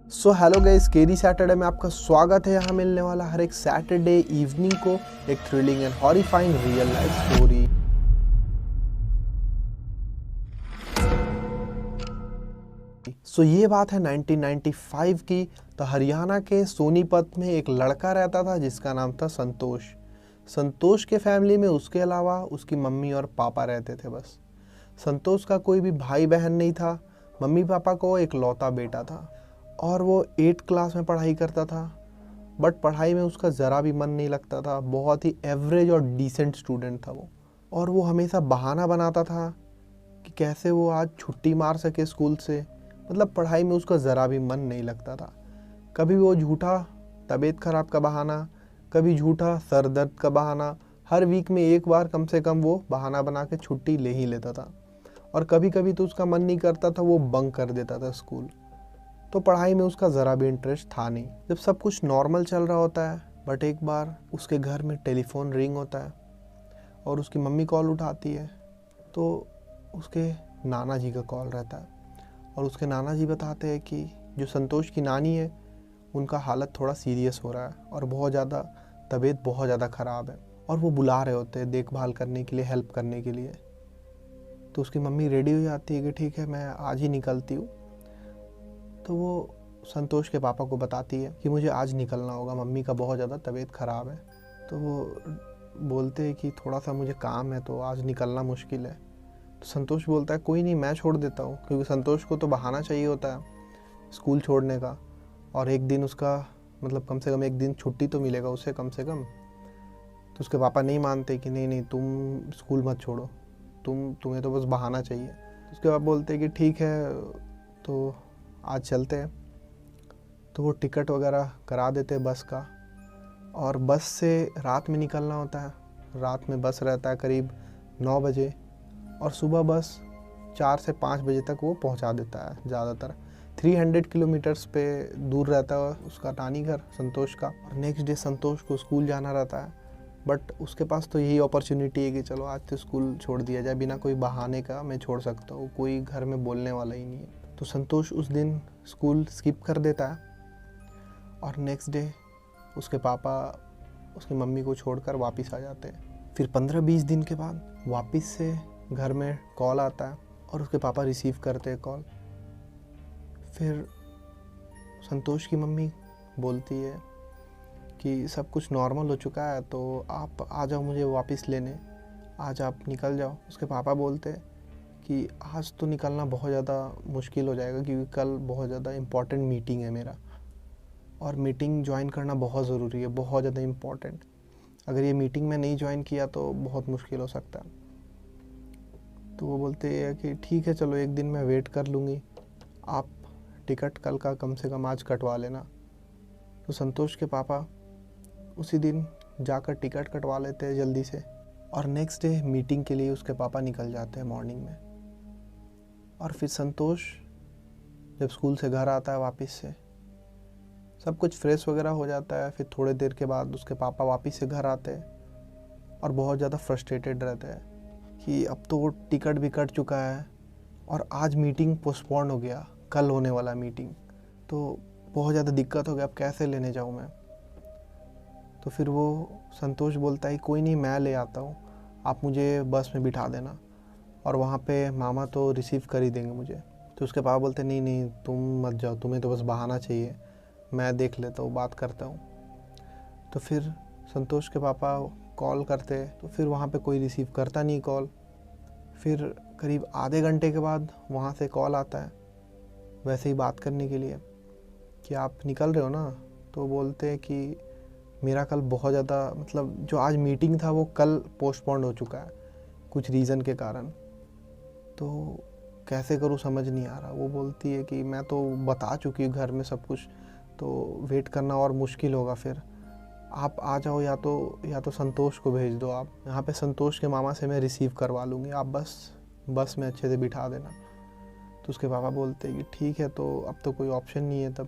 So hello guys, scary Saturday में आपका स्वागत है। यहाँ मिलने वाला हर एक सैटरडे इवनिंग को एक thrilling and horrifying real life story. So ये बात है 1995 की। तो हरियाणा के सोनीपत में एक लड़का रहता था जिसका नाम था संतोष। संतोष के फैमिली में उसके अलावा उसकी मम्मी और पापा रहते थे बस। संतोष का कोई भी भाई बहन नहीं था। मम्मी पापा को एक लौता बेटा था और वो 8th क्लास में पढ़ाई करता था। बट पढ़ाई में उसका ज़रा भी मन नहीं लगता था। बहुत ही एवरेज और डिसेंट स्टूडेंट था वो। और वो हमेशा बहाना बनाता था कि कैसे वो आज छुट्टी मार सके स्कूल से। मतलब पढ़ाई में उसका ज़रा भी मन नहीं लगता था। कभी वो झूठा तबीयत ख़राब का बहाना, कभी झूठा सर दर्द का बहाना। हर वीक में एक बार कम से कम वो बहाना बना के छुट्टी ले ही लेता था। और कभी कभी तो उसका मन नहीं करता था, वो बंक कर देता था स्कूल। तो पढ़ाई में उसका ज़रा भी इंटरेस्ट था नहीं। जब सब कुछ नॉर्मल चल रहा होता है, बट एक बार उसके घर में टेलीफोन रिंग होता है और उसकी मम्मी कॉल उठाती है। तो उसके नाना जी का कॉल रहता है और उसके नाना जी बताते हैं कि जो संतोष की नानी है उनका हालत थोड़ा सीरियस हो रहा है और बहुत ज़्यादा तबीयत बहुत ज़्यादा ख़राब है और वो बुला रहे होते हैं देखभाल करने के लिए, हेल्प करने के लिए। तो उसकी मम्मी रेडी हो जाती है कि ठीक है, मैं आज ही निकलती हूँ। तो वो संतोष के पापा को बताती है कि मुझे आज निकलना होगा, मम्मी का बहुत ज़्यादा तबीयत ख़राब है। तो वो बोलते हैं कि थोड़ा सा मुझे काम है तो आज निकलना मुश्किल है। तो संतोष बोलता है कोई नहीं, मैं छोड़ देता हूँ, क्योंकि संतोष को तो बहाना चाहिए होता है स्कूल छोड़ने का। और एक दिन उसका मतलब कम से कम एक दिन छुट्टी तो मिलेगा उसे कम से कम। तो उसके पापा नहीं मानते कि नहीं नहीं, तुम स्कूल मत छोड़ो, तुम्हें तो बस बहाना चाहिए। तो उसके पापा बोलते हैं कि ठीक है, तो आज चलते हैं। तो वो टिकट वगैरह करा देते हैं बस का। और बस से रात में निकलना होता है। रात में बस रहता है करीब 9 बजे और सुबह बस 4 से 5 बजे तक वो पहुंचा देता है। ज़्यादातर 300 किलोमीटर्स पे दूर रहता है उसका नानी घर संतोष का। और नेक्स्ट डे संतोष को स्कूल जाना रहता है, बट उसके पास तो यही अपॉर्चुनिटी है कि चलो आज तो स्कूल छोड़ दिया जाए, बिना कोई बहाने का मैं छोड़ सकता हूँ, कोई घर में बोलने वाला ही नहीं है। तो संतोष उस दिन स्कूल स्किप कर देता है और नेक्स्ट डे उसके पापा उसकी मम्मी को छोड़कर वापस आ जाते हैं। फिर 15-20 दिन के बाद वापस से घर में कॉल आता है और उसके पापा रिसीव करते हैं कॉल। फिर संतोष की मम्मी बोलती है कि सब कुछ नॉर्मल हो चुका है, तो आप आ जाओ मुझे वापस लेने, आज आप निकल जाओ। उसके पापा बोलते हैं कि आज तो निकलना बहुत ज़्यादा मुश्किल हो जाएगा, क्योंकि कल बहुत ज़्यादा इम्पॉर्टेंट मीटिंग है मेरा और मीटिंग ज्वाइन करना बहुत ज़रूरी है, बहुत ज़्यादा इम्पॉर्टेंट। अगर ये मीटिंग में नहीं ज्वाइन किया तो बहुत मुश्किल हो सकता है। तो वो बोलते हैं कि ठीक है, चलो एक दिन मैं वेट कर लूँगी, आप टिकट कल का कम से कम आज कटवा लेना। तो संतोष के पापा उसी दिन जाकर टिकट कटवा लेते हैं जल्दी से और नेक्स्ट डे मीटिंग के लिए उसके पापा निकल जाते हैं मॉर्निंग में। और फिर संतोष जब स्कूल से घर आता है वापस से, सब कुछ फ्रेश वगैरह हो जाता है। फिर थोड़ी देर के बाद उसके पापा वापस से घर आते हैं और बहुत ज़्यादा फ्रस्ट्रेटेड रहते हैं कि अब तो वो टिकट भी कट चुका है और आज मीटिंग पोस्टपोन हो गया, कल होने वाला मीटिंग, तो बहुत ज़्यादा दिक्कत हो गया, अब कैसे लेने जाऊँ मैं। तो फिर वो संतोष बोलता है कोई नहीं, मैं ले आता हूँ, आप मुझे बस में बिठा देना और वहाँ पे मामा तो रिसीव कर ही देंगे मुझे। तो उसके पापा बोलते नहीं नहीं, तुम मत जाओ, तुम्हें तो बस बहाना चाहिए, मैं देख लेता हूँ, बात करता हूँ। तो फिर संतोष के पापा कॉल करते, तो फिर वहाँ पे कोई रिसीव करता नहीं कॉल। फिर करीब आधे घंटे के बाद वहाँ से कॉल आता है वैसे ही बात करने के लिए कि आप निकल रहे हो ना। तो बोलते हैं कि मेरा कल बहुत ज़्यादा मतलब जो आज मीटिंग था वो कल पोस्टपोन्ड हो चुका है कुछ रीज़न के कारण, तो कैसे करूँ समझ नहीं आ रहा। वो बोलती है कि मैं तो बता चुकी हूँ घर में सब कुछ, तो वेट करना और मुश्किल होगा, फिर आप आ जाओ, या तो संतोष को भेज दो, आप यहाँ पे संतोष के मामा से मैं रिसीव करवा लूँगी, आप बस में अच्छे से बिठा देना। तो उसके पापा बोलते हैं कि ठीक है, तो अब तो कोई ऑप्शन नहीं है, तब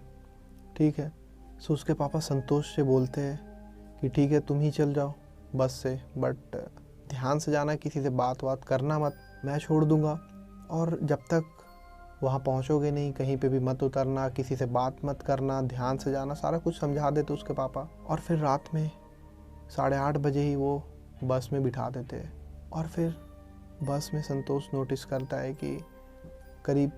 ठीक है। सो उसके पापा संतोष से बोलते हैं कि ठीक है, तुम ही चल जाओ बस से, बट ध्यान से जाना, किसी से बात करना मत, मैं छोड़ दूँगा। और जब तक वहाँ पहुँचोगे नहीं, कहीं पे भी मत उतरना, किसी से बात मत करना, ध्यान से जाना, सारा कुछ समझा देते उसके पापा। और फिर रात में 8:30 बजे ही वो बस में बिठा देते। और फिर बस में संतोष नोटिस करता है कि करीब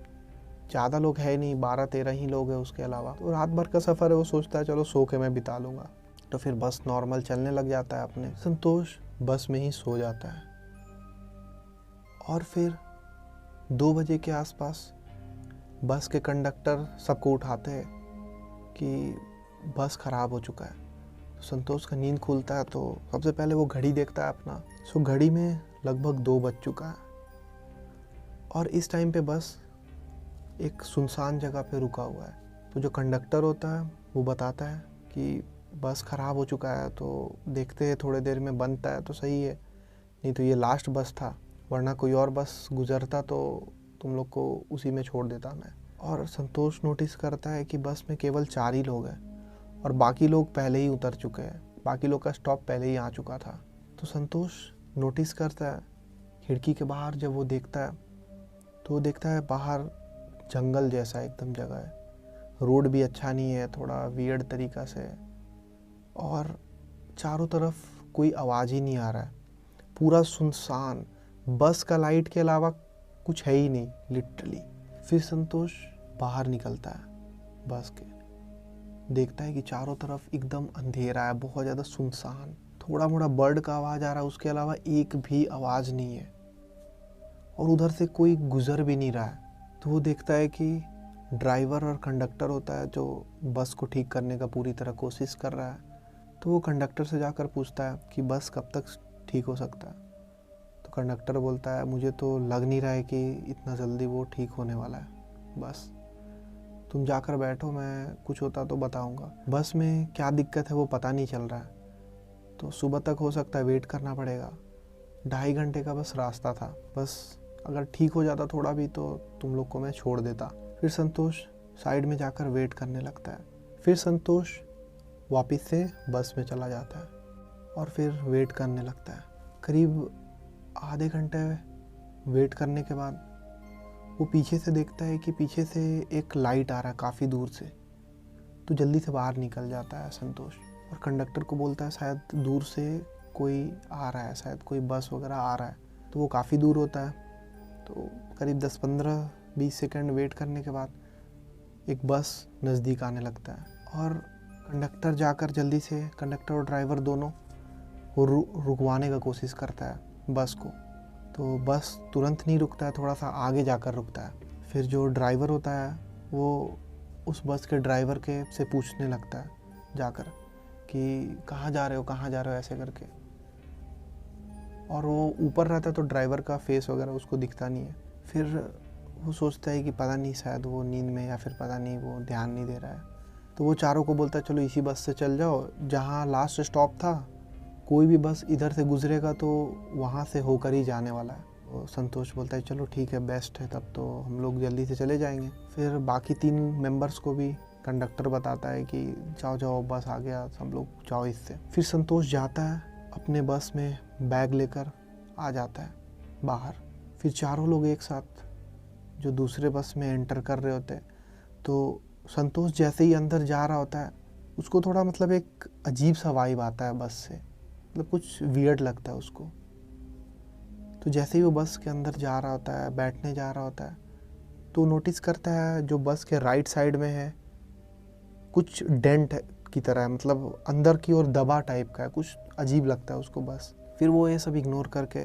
ज़्यादा लोग है नहीं, 12-13 ही लोग हैं उसके अलावा। तो रात भर का सफ़र है, वो सोचता है चलो सो के मैं बिता लूँगा। तो फिर बस नॉर्मल चलने लग जाता है अपने। संतोष बस में ही सो जाता है। और फिर 2 बजे के आसपास बस के कंडक्टर सबको उठाते हैं कि बस ख़राब हो चुका है। तो संतोष का नींद खुलता है तो सबसे पहले वो घड़ी देखता है अपना। सो घड़ी में लगभग 2 बज चुका है। और इस टाइम पे बस एक सुनसान जगह पे रुका हुआ है। तो जो कंडक्टर होता है वो बताता है कि बस ख़राब हो चुका है, तो देखते हैं थोड़ी देर में बनता है तो सही है, नहीं तो ये लास्ट बस था, वरना कोई और बस गुजरता तो तुम लोग को उसी में छोड़ देता मैं। और संतोष नोटिस करता है कि बस में केवल 4 ही लोग हैं और बाकी लोग पहले ही उतर चुके हैं, बाकी लोग का स्टॉप पहले ही आ चुका था। तो संतोष नोटिस करता है खिड़की के बाहर, जब वो देखता है तो वो देखता है बाहर जंगल जैसा एकदम जगह है, रोड भी अच्छा नहीं है, थोड़ा वियर्ड तरीका से, और चारों तरफ कोई आवाज़ ही नहीं आ रहा है, पूरा सुनसान, बस का लाइट के अलावा कुछ है ही नहीं लिटरली। फिर संतोष बाहर निकलता है बस के, देखता है कि चारों तरफ एकदम अंधेरा है, बहुत ज़्यादा सुनसान, थोड़ा मोड़ा बर्ड का आवाज़ आ रहा है, उसके अलावा एक भी आवाज़ नहीं है, और उधर से कोई गुजर भी नहीं रहा है। तो वो देखता है कि ड्राइवर और कंडक्टर होता है जो बस को ठीक करने का पूरी तरह कोशिश कर रहा है। तो वो कंडक्टर से जाकर पूछता है कि बस कब तक ठीक हो सकता है। तो कंडक्टर बोलता है मुझे तो लग नहीं रहा है कि इतना जल्दी वो ठीक होने वाला है, बस तुम जाकर बैठो, मैं कुछ होता तो बताऊंगा। बस में क्या दिक्कत है वो पता नहीं चल रहा है, तो सुबह तक हो सकता है वेट करना पड़ेगा। 2.5 घंटे का बस रास्ता था, बस अगर ठीक हो जाता थोड़ा भी तो तुम लोग को मैं छोड़ देता। फिर संतोष साइड में जाकर वेट करने लगता है। फिर संतोष वापस से बस में चला जाता है और फिर वेट करने लगता है। करीब आधे घंटे वेट करने के बाद वो पीछे से देखता है कि पीछे से एक लाइट आ रहा है काफ़ी दूर से। तो जल्दी से बाहर निकल जाता है संतोष और कंडक्टर को बोलता है शायद दूर से कोई आ रहा है, शायद कोई बस वगैरह आ रहा है। तो वो काफ़ी दूर होता है, तो करीब 10-15-20 सेकंड वेट करने के बाद एक बस नज़दीक आने लगता है और कंडक्टर जाकर जल्दी से, कंडक्टर और ड्राइवर दोनों वो रुकवाने का कोशिश करता है बस को। तो बस तुरंत नहीं रुकता है, थोड़ा सा आगे जाकर रुकता है। फिर जो ड्राइवर होता है वो उस बस के ड्राइवर के से पूछने लगता है जाकर कि कहाँ जा रहे हो, कहाँ जा रहे हो, ऐसे करके। और वो ऊपर रहता है तो ड्राइवर का फेस वगैरह उसको दिखता नहीं है। फिर वो सोचता है कि पता नहीं शायद वो नींद में, या फिर पता नहीं वो ध्यान नहीं दे रहा है। तो वो चारों को बोलता है चलो इसी बस से चल जाओ, जहाँ लास्ट स्टॉप था कोई भी बस इधर से गुजरेगा तो वहाँ से होकर ही जाने वाला है। तो संतोष बोलता है चलो ठीक है, बेस्ट है, तब तो हम लोग जल्दी से चले जाएंगे। फिर बाकी 3 मेंबर्स को भी कंडक्टर बताता है कि जाओ जाओ बस आ गया, सब लोग जाओ इससे। फिर संतोष जाता है अपने बस में, बैग लेकर आ जाता है बाहर। फिर चारों लोग एक साथ जो दूसरे बस में एंटर कर रहे होते हैं, तो संतोष जैसे ही अंदर जा रहा होता है उसको थोड़ा मतलब एक अजीब सा वाइब आता है बस से, मतलब कुछ वियर्ड लगता है उसको। तो जैसे ही वो बस के अंदर जा रहा होता है, बैठने जा रहा होता है, तो नोटिस करता है जो बस के राइट साइड में है कुछ डेंट की तरह है, मतलब अंदर की ओर दबा टाइप का है, कुछ अजीब लगता है उसको बस। फिर वो ये सब इग्नोर करके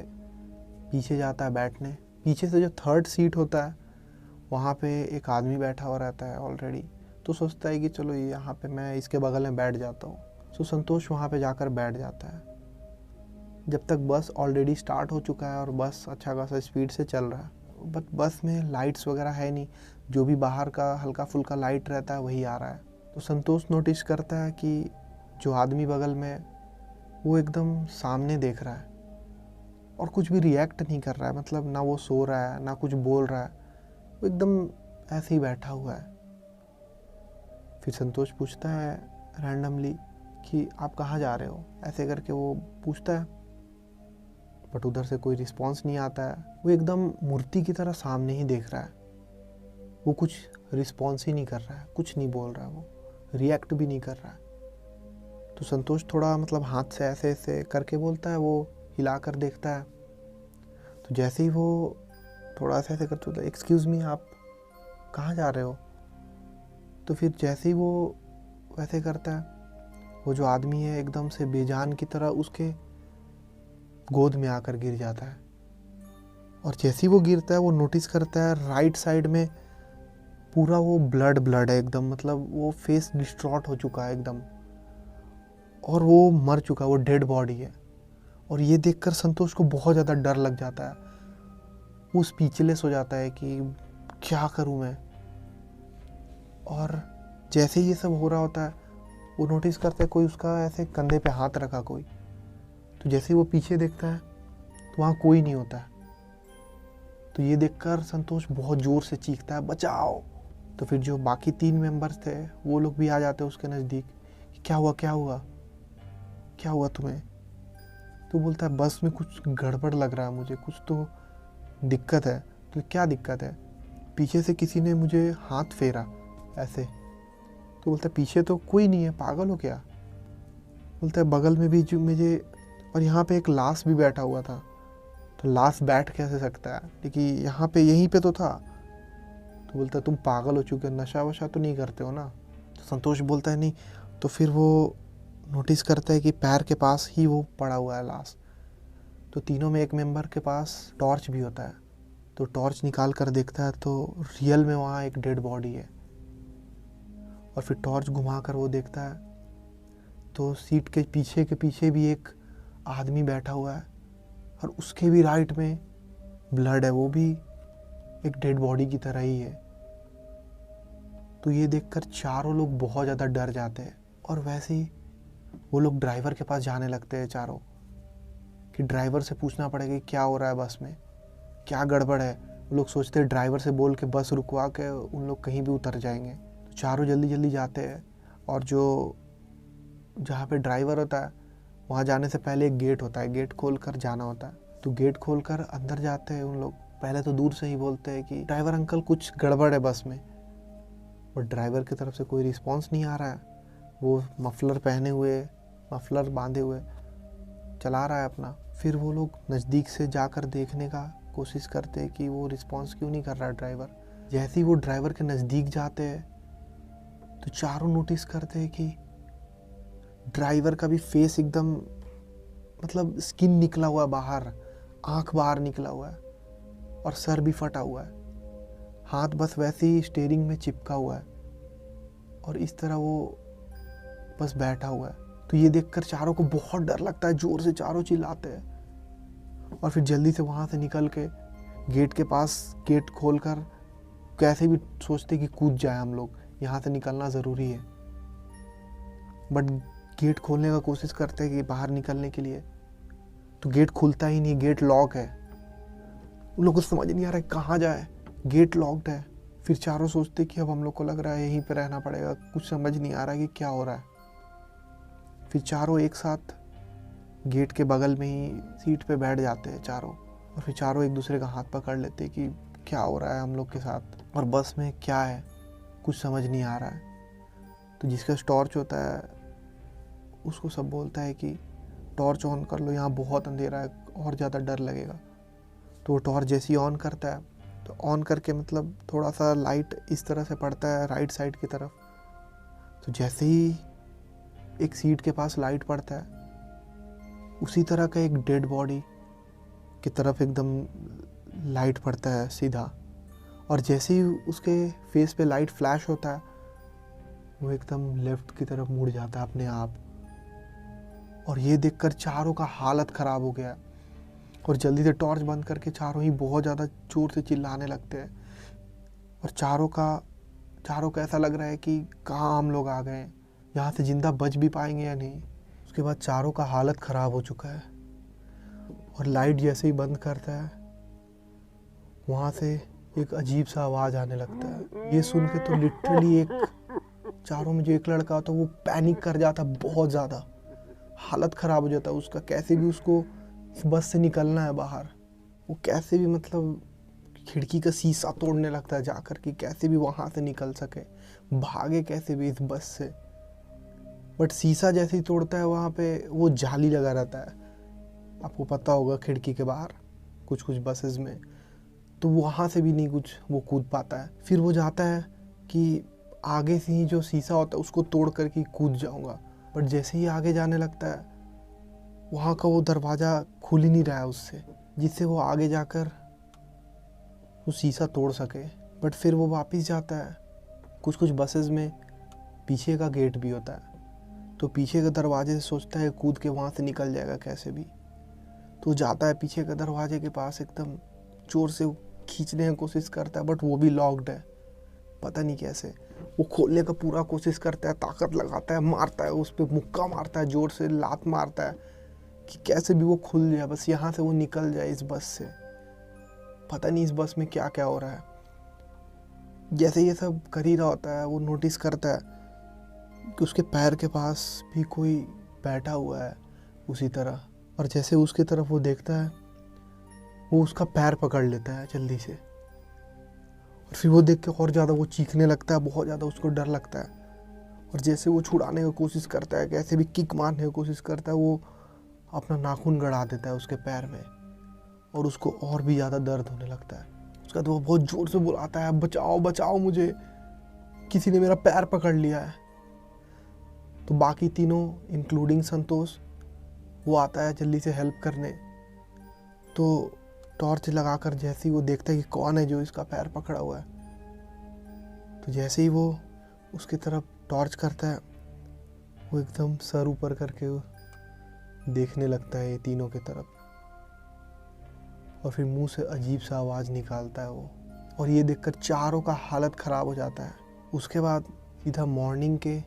पीछे जाता है बैठने। पीछे से जो 3rd सीट होता है वहाँ पे एक आदमी बैठा हुआ रहता है ऑलरेडी। तो सोचता है कि चलो यहाँ पे मैं इसके बगल में बैठ जाता हूँ। तो संतोष वहाँ पे जाकर बैठ जाता है जब तक बस ऑलरेडी स्टार्ट हो चुका है और बस अच्छा खासा स्पीड से चल रहा है। बट बस में लाइट्स वगैरह है नहीं, जो भी बाहर का हल्का फुल्का लाइट रहता है वही आ रहा है। तो संतोष नोटिस करता है कि जो आदमी बगल में वो एकदम सामने देख रहा है और कुछ भी रिएक्ट नहीं कर रहा है, मतलब ना वो सो रहा है ना कुछ बोल रहा है, वो एकदम ऐसे ही बैठा हुआ है। फिर संतोष पूछता है रैंडमली कि आप कहाँ जा रहे हो, ऐसे करके वो पूछता है, बट उधर से कोई रिस्पांस नहीं आता है। वो एकदम मूर्ति की तरह सामने ही देख रहा है वो कुछ रिस्पॉन्स ही नहीं कर रहा है, कुछ नहीं बोल रहा है, वो रिएक्ट भी नहीं कर रहा है। तो संतोष थोड़ा मतलब हाथ से ऐसे ऐसे करके बोलता है, वो हिला कर देखता है। तो जैसे ही वो थोड़ा सा ऐसे करते होता है, एक्सक्यूज़ मी, आप कहाँ जा रहे हो? तो फिर जैसे ही वो वैसे करता है, वो जो आदमी है एकदम से बेजान की तरह उसके गोद में आकर गिर जाता है। और जैसे ही वो गिरता है, वो नोटिस करता है राइट साइड में पूरा वो ब्लड है एकदम, मतलब वो फेस डिस्ट्रॉट हो चुका है एकदम, और वो मर चुका है, वो डेड बॉडी है। और ये देखकर संतोष को बहुत ज़्यादा डर लग जाता है। वो स्पीचलेस हो जाता है कि क्या करूं मैं। और जैसे ही ये सब हो रहा होता है, वो नोटिस करता है कोई उसका ऐसे कंधे पे हाथ रखा कोई। तो जैसे ही वो पीछे देखता है तो वहाँ कोई नहीं होता है। तो ये देखकर संतोष बहुत ज़ोर से चीखता है, बचाओ। तो फिर जो बाकी 3 मेंबर्स थे वो लोग भी आ जाते हैं उसके नज़दीक। क्या हुआ क्या हुआ क्या हुआ तुम्हें? तो बोलता है बस में कुछ गड़बड़ लग रहा है मुझे, कुछ तो दिक्कत है। तो क्या दिक्कत है? पीछे से किसी ने मुझे हाथ फेरा ऐसे। तो बोलता है पीछे तो कोई नहीं है, पागल हो क्या? बोलता है बगल में भी जो मुझे, और यहाँ पे एक लाश भी बैठा हुआ था। तो लाश बैठ कैसे सकता है, लेकिन यहाँ पे यहीं पे तो था। तो बोलता है तुम पागल हो चुके, नशा वशा तो नहीं करते हो ना? तो संतोष बोलता है नहीं। तो फिर वो नोटिस करता है कि पैर के पास ही वो पड़ा हुआ है लाश। तो तीनों में एक मेंबर के पास टॉर्च भी होता है। तो टॉर्च निकाल कर देखता है तो रियल में वहाँ एक डेड बॉडी है। और फिर टॉर्च घुमा कर वो देखता है तो सीट के पीछे भी एक आदमी बैठा हुआ है, और उसके भी राइट में ब्लड है, वो भी एक डेड बॉडी की तरह ही है। तो ये देखकर चारों लोग बहुत ज़्यादा डर जाते हैं। और वैसे ही वो लोग ड्राइवर के पास जाने लगते हैं चारों, कि ड्राइवर से पूछना पड़ेगा कि क्या हो रहा है बस में, क्या गड़बड़ है। वो लोग सोचते हैं ड्राइवर से बोल के बस रुकवा के उन लोग कहीं भी उतर जाएंगे। तो चारों जल्दी जल्दी जाते हैं, और जो जहाँ पे ड्राइवर होता है वहाँ जाने से पहले एक गेट होता है, गेट खोल कर जाना होता है। तो गेट खोल कर अंदर जाते हैं उन लोग। पहले तो दूर से ही बोलते हैं कि ड्राइवर अंकल कुछ गड़बड़ है बस में, और ड्राइवर की तरफ से कोई रिस्पॉन्स नहीं आ रहा है। वो मफलर पहने हुए, मफलर बांधे हुए चला रहा है अपना। फिर वो लोग नज़दीक से जाकर देखने का कोशिश करते हैं कि वो रिस्पॉन्स क्यों नहीं कर रहा है ड्राइवर। जैसे ही वो ड्राइवर के नज़दीक जाते हैं तो चारों नोटिस करते हैं कि ड्राइवर का भी फेस एकदम, मतलब स्किन निकला हुआ है बाहर, आँख बाहर निकला हुआ है, और सर भी फटा हुआ है। हाथ बस वैसे ही स्टीयरिंग में चिपका हुआ है, और इस तरह वो बस बैठा हुआ है। तो ये देखकर चारों को बहुत डर लगता है, ज़ोर से चारों चिल्लाते हैं। और फिर जल्दी से वहाँ से निकल के गेट के पास गेट खोलकर कैसे भी सोचते कि कूद जाए हम लोग, यहाँ से निकलना ज़रूरी है। बट गेट खोलने का कोशिश करते हैं कि बाहर निकलने के लिए, तो गेट खुलता ही नहीं, गेट लॉक है। उन लोगों को समझ नहीं आ रहा है कहाँ जाए, गेट लॉक्ड है। फिर चारों सोचते कि अब हम लोग को लग रहा है यहीं पे रहना पड़ेगा, कुछ समझ नहीं आ रहा है कि क्या हो रहा है। फिर चारों एक साथ गेट के बगल में ही सीट पे बैठ जाते हैं चारों, और फिर चारों एक दूसरे का हाथ पकड़ लेते हैं कि क्या हो रहा है हम लोग के साथ, और बस में क्या है कुछ समझ नहीं आ रहा है। तो जिसका टॉर्च होता है उसको सब बोलता है कि टॉर्च ऑन कर लो, यहाँ बहुत अंधेरा है और ज़्यादा डर लगेगा। तो वो टॉर्च जैसे ही ऑन करता है, तो ऑन करके मतलब थोड़ा सा लाइट इस तरह से पड़ता है राइट साइड की तरफ। तो जैसे ही एक सीट के पास लाइट पड़ता है, उसी तरह का एक डेड बॉडी की तरफ एकदम लाइट पड़ता है सीधा। और जैसे ही उसके फेस पे लाइट फ्लैश होता है, वो एकदम लेफ्ट की तरफ मुड़ जाता है अपने आप। और ये देखकर चारों का हालत ख़राब हो गया, और जल्दी से टॉर्च बंद करके चारों ही बहुत ज़्यादा ज़ोर से चिल्लाने लगते हैं। और चारों का ऐसा लग रहा है कि कहाँ हम लोग आ गए, यहाँ से ज़िंदा बच भी पाएंगे या नहीं। उसके बाद चारों का हालत ख़राब हो चुका है, और लाइट जैसे ही बंद करता है वहाँ से एक अजीब सा आवाज़ आने लगता है। ये सुन के तो लिटरली एक चारों में जो एक लड़का होता है वो पैनिक कर जाता है, बहुत ज़्यादा हालत ख़राब हो जाता है उसका। कैसे भी उसको इस बस से निकलना है बाहर, वो कैसे भी मतलब खिड़की का शीशा तोड़ने लगता है जाकर कि कैसे भी वहाँ से निकल सके, भागे कैसे भी इस बस से। बट शीशा जैसे ही तोड़ता है वहाँ पे वो जाली लगा रहता है, आपको पता होगा, खिड़की के बाहर कुछ कुछ बसेस में, तो वहाँ से भी नहीं कुछ वो कूद पाता है। फिर वो जाता है कि आगे से ही जो शीशा होता है उसको तोड़ करके कूद जाऊँगा, बट जैसे ही आगे जाने लगता है वहाँ का वो दरवाज़ा खुल ही नहीं रहा है उससे, जिससे वो आगे जाकर वो शीशा तोड़ सके। बट फिर वो वापस जाता है। कुछ कुछ बसेस में पीछे का गेट भी होता है, तो पीछे के दरवाजे से सोचता है कूद के वहाँ से निकल जाएगा कैसे भी, तो जाता है पीछे के दरवाजे के पास, एकदम जोर से खींचने की कोशिश करता है, बट वो भी लॉक्ड है, पता नहीं कैसे। वो खोलने का पूरा कोशिश करता है, ताकत लगाता है, मारता है, उस पर मुक्का मारता है, जोर से लात मारता है कि कैसे भी वो खुल जाए, बस यहाँ से वो निकल जाए इस बस से। पता नहीं इस बस में क्या क्या हो रहा है। जैसे ये सब कर ही रहा होता है, वो नोटिस करता है कि उसके पैर के पास भी कोई बैठा हुआ है उसी तरह, और जैसे उसकी तरफ वो देखता है वो उसका पैर पकड़ लेता है जल्दी से, और फिर वो देख के और ज़्यादा वो चीखने लगता है, बहुत ज़्यादा उसको डर लगता है। और जैसे वो छुड़ाने की कोशिश करता है, कैसे भी किक मारने की कोशिश करता है, वो अपना नाखून गड़ा देता है उसके पैर में, और उसको और भी ज़्यादा दर्द होने लगता है। उसका तो वो बहुत ज़ोर से बुलाता है, बचाओ बचाओ मुझे, किसी ने मेरा पैर पकड़ लिया है। तो बाकी तीनों इंक्लूडिंग संतोष वो आता है जल्दी से हेल्प करने। तो टॉर्च लगाकर जैसे ही वो देखता है कि कौन है जो इसका पैर पकड़ा हुआ है, तो जैसे ही वो उसकी तरफ टॉर्च करता है, वो एकदम सर ऊपर करके देखने लगता है ये तीनों की तरफ, और फिर मुंह से अजीब सा आवाज़ निकालता है वो, और ये देखकर चारों का हालत ख़राब हो जाता है। उसके बाद सीधा मॉर्निंग के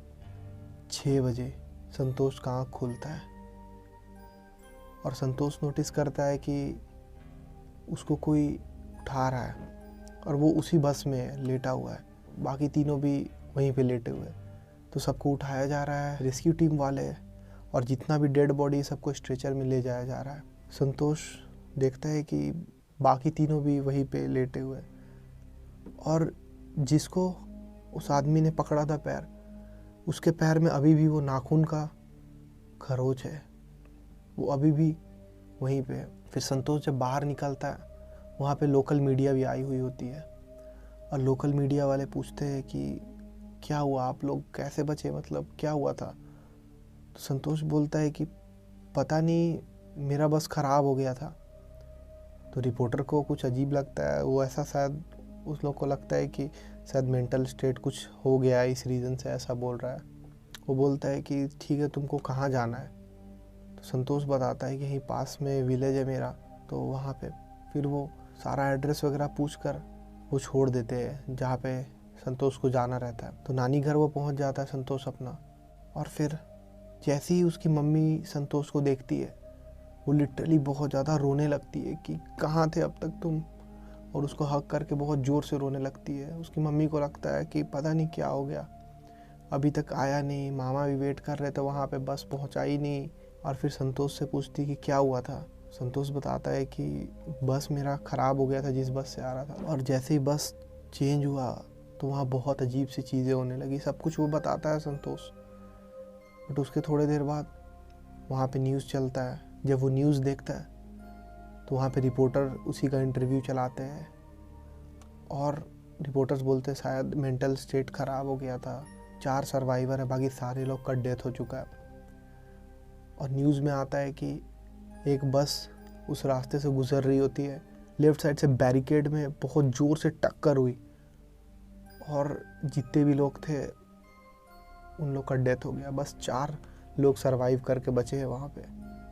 6 बजे संतोष का आँख खुलता है, और संतोष नोटिस करता है कि उसको कोई उठा रहा है, और वो उसी बस में लेटा हुआ है, बाकी तीनों भी वहीं पे लेटे हुए। तो सबको उठाया जा रहा है, रेस्क्यू टीम वाले, और जितना भी डेड बॉडी सबको स्ट्रेचर में ले जाया जा रहा है। संतोष देखता है कि बाकी तीनों भी वहीं पे लेटे हुए, और जिसको उस आदमी ने पकड़ा था पैर, उसके पैर में अभी भी वो नाखून का खरोच है, वो अभी भी वहीं पे है। फिर संतोष जब बाहर निकलता है, वहाँ पे लोकल मीडिया भी आई हुई होती है, और लोकल मीडिया वाले पूछते हैं कि क्या हुआ, आप लोग कैसे बचे, मतलब क्या हुआ था। तो संतोष बोलता है कि पता नहीं, मेरा बस ख़राब हो गया था। तो रिपोर्टर को कुछ अजीब लगता है, वो ऐसा शायद उस लोग को लगता है कि शायद मेंटल स्टेट कुछ हो गया है, इस रीज़न से ऐसा बोल रहा है। वो बोलता है कि ठीक है, तुमको कहाँ जाना है। तो संतोष बताता है कि यहीं पास में विलेज है मेरा, तो वहाँ पे। फिर वो सारा एड्रेस वगैरह पूछ कर वो छोड़ देते हैं जहाँ पे संतोष को जाना रहता है। तो नानी घर वो पहुँच जाता है संतोष अपना, और फिर जैसे ही उसकी मम्मी संतोष को देखती है, वो लिटरली बहुत ज़्यादा रोने लगती है कि कहाँ थे अब तक तुम, और उसको हक करके बहुत ज़ोर से रोने लगती है। उसकी मम्मी को लगता है कि पता नहीं क्या हो गया, अभी तक आया नहीं, मामा भी वेट कर रहे थे वहाँ पे, बस पहुँचा ही नहीं। और फिर संतोष से पूछती कि क्या हुआ था। संतोष बताता है कि बस मेरा ख़राब हो गया था जिस बस से आ रहा था, और जैसे ही बस चेंज हुआ तो वहाँ बहुत अजीब सी चीज़ें होने लगी। सब कुछ वो बताता है संतोष। बट उसके थोड़ी देर बाद वहाँ पे न्यूज़ चलता है। जब वो न्यूज़ देखता है तो वहाँ पे रिपोर्टर उसी का इंटरव्यू चलाते हैं, और रिपोर्टर्स बोलते हैं शायद मेंटल स्टेट ख़राब हो गया था, 4 सर्वाइवर है, बाकी सारे लोग का डेथ हो चुका है। और न्यूज़ में आता है कि एक बस उस रास्ते से गुजर रही होती है, लेफ़्ट साइड से बैरिकेड में बहुत ज़ोर से टक्कर हुई, और जितने भी लोग थे उन लोग का डेथ हो गया, बस 4 लोग सरवाइव करके बचे हैं वहाँ पे।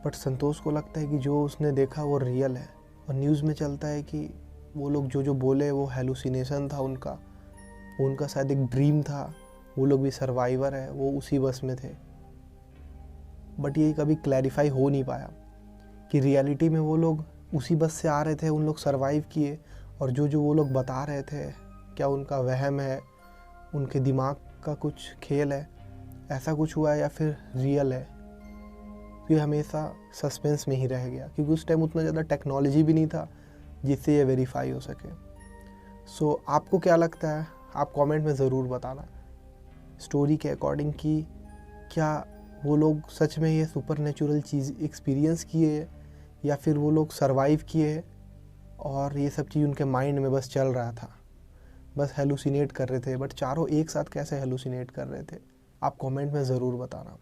बट संतोष को लगता है कि जो उसने देखा वो रियल है, और न्यूज़ में चलता है कि वो लोग जो बोले वो हेलुसिनेशन था उनका शायद एक ड्रीम था, वो लोग भी सर्वाइवर है, वो उसी बस में थे। बट ये कभी क्लैरिफाई हो नहीं पाया कि रियलिटी में वो लोग उसी बस से आ रहे थे, उन लोग सर्वाइव किए, और जो वो लोग बता रहे थे क्या उनका वहम है, उनके दिमाग का कुछ खेल है, ऐसा कुछ हुआ है, या फिर रियल है। तो ये हमेशा सस्पेंस में ही रह गया, क्योंकि उस टाइम उतना ज़्यादा टेक्नोलॉजी भी नहीं था जिससे ये वेरीफाई हो सके। सो आपको क्या लगता है, आप कमेंट में ज़रूर बताना। स्टोरी के अकॉर्डिंग कि क्या वो लोग सच में ये सुपरनेचुरल चीज़ एक्सपीरियंस किए या फिर वो लोग सरवाइव किए और ये सब चीज़ उनके माइंड में बस चल रहा था, बस हेलुसिनेट कर रहे थे। बट चारों एक साथ कैसे हेलुसिनेट कर रहे थे, आप कमेंट में ज़रूर बताना।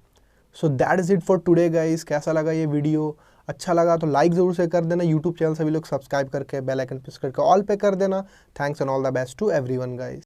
So that is it for today guys. कैसा लगा ये वीडियो? अच्छा लगा तो लाइक ज़रूर से कर देना। यूट्यूब चैनल सभी लोग सब्सक्राइब करके बेल आइकन प्रेस करके ऑल पे कर देना। Thanks and all the best to everyone guys.